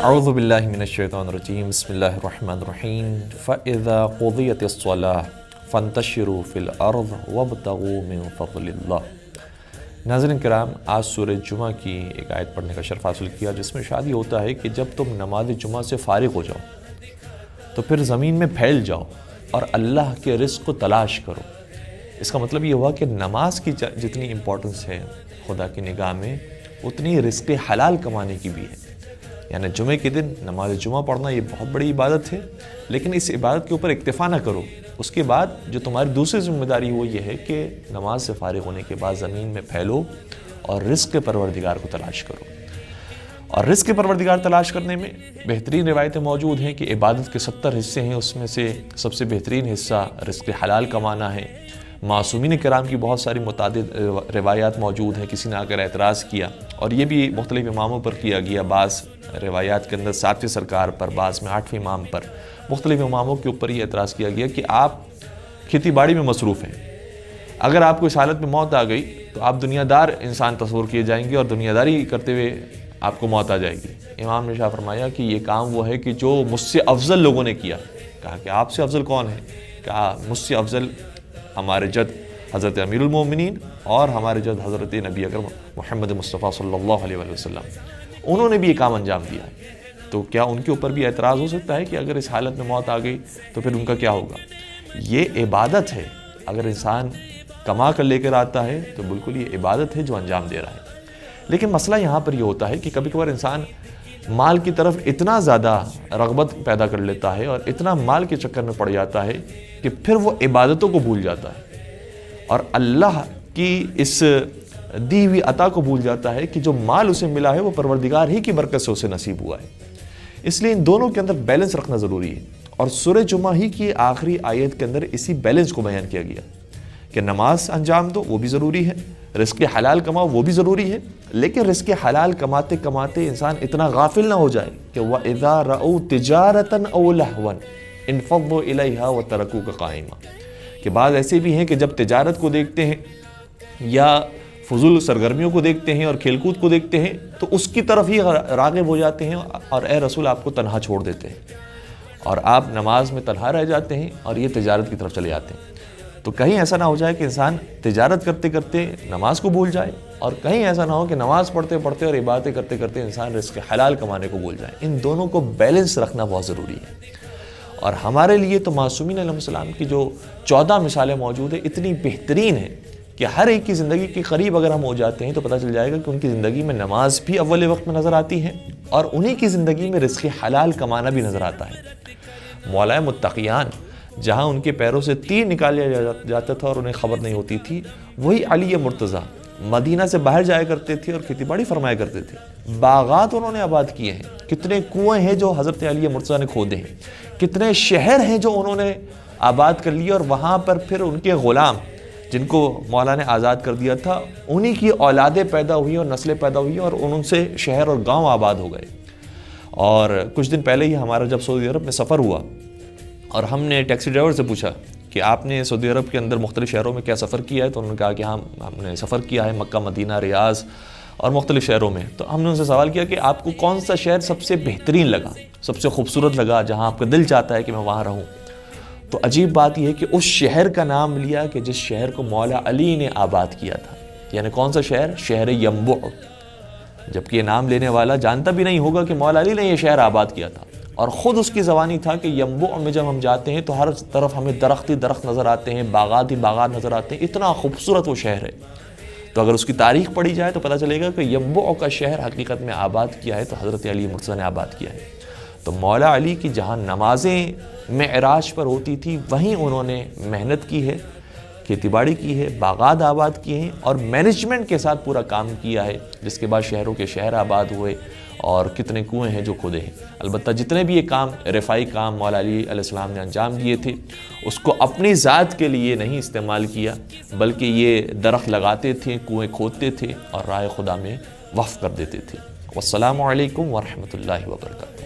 اعوذ باللہ من الشیطان الرجیم بسم اللہ الرحمن الرحیم فَإِذَا قُضِيَتِ الصَّلَاةُ فَانْتَشِرُوا فِي الْأَرْضِ وَابْتَغُوا مِنْ فَضْلِ اللَّهِ۔ ناظرین کرام، آج سورہ جمعہ کی ایک آیت پڑھنے کا شرف حاصل کیا جس میں ارشاد ہوتا ہے کہ جب تم نماز جمعہ سے فارغ ہو جاؤ تو پھر زمین میں پھیل جاؤ اور اللہ کے رزق کو تلاش کرو۔ اس کا مطلب یہ ہوا کہ نماز کی جتنی امپورٹنس ہے خدا کی نگاہ میں اتنی رزق حلال کمانے کی بھی ہے۔ یعنی جمعے کے دن نماز جمعہ پڑھنا یہ بہت بڑی عبادت ہے، لیکن اس عبادت کے اوپر اکتفا نہ کرو۔ اس کے بعد جو تمہاری دوسری ذمہ داری وہ یہ ہے کہ نماز سے فارغ ہونے کے بعد زمین میں پھیلو اور رزق پروردگار کو تلاش کرو۔ اور رزق پروردگار تلاش کرنے میں بہترین روایتیں موجود ہیں کہ عبادت کے 70 حصے ہیں، اس میں سے سب سے بہترین حصہ رزق حلال کمانا ہے۔ معصومین کرام کی بہت ساری متعدد روایات موجود ہیں، کسی نے آ کر اعتراض کیا اور یہ بھی مختلف اماموں پر کیا گیا، بعض روایات کے اندر 7ویں سرکار پر، بعض میں 8ویں امام پر، مختلف اماموں کے اوپر یہ اعتراض کیا گیا کہ آپ کھیتی باڑی میں مصروف ہیں، اگر آپ کو اس حالت میں موت آ گئی تو آپ دنیا دار انسان تصور کیے جائیں گے اور دنیا داری کرتے ہوئے آپ کو موت آ جائے گی۔ امام نے فرمایا کہ یہ کام وہ ہے کہ جو مجھ سے افضل لوگوں نے کیا۔ کہا کہ آپ سے افضل کون ہے؟ کہا مجھ سے افضل ہمارے جد حضرت امیر المومنین اور ہمارے جد حضرت نبی اکرم محمد مصطفیٰ صلی اللہ علیہ وسلم، انہوں نے بھی یہ کام انجام دیا ہے۔ تو کیا ان کے اوپر بھی اعتراض ہو سکتا ہے کہ اگر اس حالت میں موت آ گئی تو پھر ان کا کیا ہوگا؟ یہ عبادت ہے، اگر انسان کما کر لے کر آتا ہے تو بالکل یہ عبادت ہے جو انجام دے رہا ہے۔ لیکن مسئلہ یہاں پر یہ ہوتا ہے کہ کبھی کبھار انسان مال کی طرف اتنا زیادہ رغبت پیدا کر لیتا ہے اور اتنا مال کے چکر میں پڑ جاتا ہے کہ پھر وہ عبادتوں کو بھول جاتا ہے اور اللہ کی اس دی ہوئی عطا کو بھول جاتا ہے کہ جو مال اسے ملا ہے وہ پروردگار ہی کی برکت سے اسے نصیب ہوا ہے۔ اس لیے ان دونوں کے اندر بیلنس رکھنا ضروری ہے، اور سورہ جمعہ ہی کی آخری آیت کے اندر اسی بیلنس کو بیان کیا گیا کہ نماز انجام دو وہ بھی ضروری ہے، رزق حلال کماؤ وہ بھی ضروری ہے، لیکن رزق حلال کماتے کماتے انسان اتنا غافل نہ ہو جائے کہ وَإِذَا رَأَوْا تِجَارَةً أَوْ لَهْوًا انفضوا إِلَيْهَا وَتَرَكُوكَ قَائِمًا، کہ بعض ایسے بھی ہیں کہ جب تجارت کو دیکھتے ہیں یا فضول سرگرمیوں کو دیکھتے ہیں اور کھیل کود کو دیکھتے ہیں تو اس کی طرف ہی راغب ہو جاتے ہیں اور اے رسول آپ کو تنہا چھوڑ دیتے ہیں اور آپ نماز میں تنہا رہ جاتے ہیں اور یہ تجارت کی طرف چلے جاتے ہیں۔ تو کہیں ایسا نہ ہو جائے کہ انسان تجارت کرتے کرتے نماز کو بھول جائے، اور کہیں ایسا نہ ہو کہ نماز پڑھتے پڑھتے اور عبادتیں کرتے کرتے انسان رزق حلال کمانے کو بھول جائے۔ ان دونوں کو بیلنس رکھنا بہت ضروری ہے، اور ہمارے لیے تو معصومین علیہ السلام کی جو 14 مثالیں موجود ہیں اتنی بہترین ہیں کہ ہر ایک کی زندگی کے قریب اگر ہم ہو جاتے ہیں تو پتہ چل جائے گا کہ ان کی زندگی میں نماز بھی اول وقت میں نظر آتی ہے اور انہی کی زندگی میں رزق حلال کمانا بھی نظر آتا ہے۔ مولا متقیان جہاں ان کے پیروں سے تیر نکال لیا جاتا تھا اور انہیں خبر نہیں ہوتی تھی، وہی علی مرتضیٰ مدینہ سے باہر جایا کرتے تھے اور کھیتی باڑی فرمایا کرتے تھے۔ باغات انہوں نے آباد کیے ہیں، کتنے کنویں ہیں جو حضرت علی مرتضیٰ نے کھودے ہیں، کتنے شہر ہیں جو انہوں نے آباد کر لیے، اور وہاں پر پھر ان کے غلام جن کو مولا نے آزاد کر دیا تھا انہی کی اولادیں پیدا ہوئی اور نسلیں پیدا ہوئی اور ان سے شہر اور گاؤں آباد ہو گئے۔ اور کچھ دن پہلے ہی ہمارا جب سعودی عرب میں سفر ہوا اور ہم نے ٹیکسی ڈرائیور سے پوچھا کہ آپ نے سعودی عرب کے اندر مختلف شہروں میں کیا سفر کیا ہے، تو انہوں نے کہا کہ ہم نے سفر کیا ہے مکہ، مدینہ، ریاض اور مختلف شہروں میں۔ تو ہم نے ان سے سوال کیا کہ آپ کو کون سا شہر سب سے بہترین لگا، سب سے خوبصورت لگا، جہاں آپ کا دل چاہتا ہے کہ میں وہاں رہوں؟ تو عجیب بات یہ ہے کہ اس شہر کا نام لیا کہ جس شہر کو مولا علی نے آباد کیا تھا۔ یعنی کون سا شہر؟ شہر ینبع، جبکہ یہ نام لینے والا جانتا بھی نہیں ہوگا کہ مولا علی نے یہ شہر آباد کیا تھا، اور خود اس کی زبانی تھا کہ ینبع میں جب ہم جاتے ہیں تو ہر طرف ہمیں درخت ہی درخت نظر آتے ہیں، باغات ہی باغات نظر آتے ہیں، اتنا خوبصورت وہ شہر ہے۔ تو اگر اس کی تاریخ پڑھی جائے تو پتہ چلے گا کہ ینبع کا شہر حقیقت میں آباد کیا ہے تو حضرت علی مرتضیٰ نے آباد کیا ہے۔ تو مولا علی کی جہاں نمازیں معراج پر ہوتی تھی وہیں انہوں نے محنت کی ہے، کھیتی باڑی کی ہے، باغات آباد کیے ہیں اور مینجمنٹ کے ساتھ پورا کام کیا ہے، جس کے بعد شہروں کے شہر آباد ہوئے اور کتنے کنویں ہیں جو کھودے ہیں۔ البتہ جتنے بھی یہ کام رفائی کام مولا علی علیہ السلام نے انجام دیے تھے اس کو اپنی ذات کے لیے نہیں استعمال کیا، بلکہ یہ درخت لگاتے تھے، کنویں کھودتے تھے اور راہ خدا میں وقف کر دیتے تھے۔ والسلام علیکم ورحمۃ اللہ وبرکاتہ۔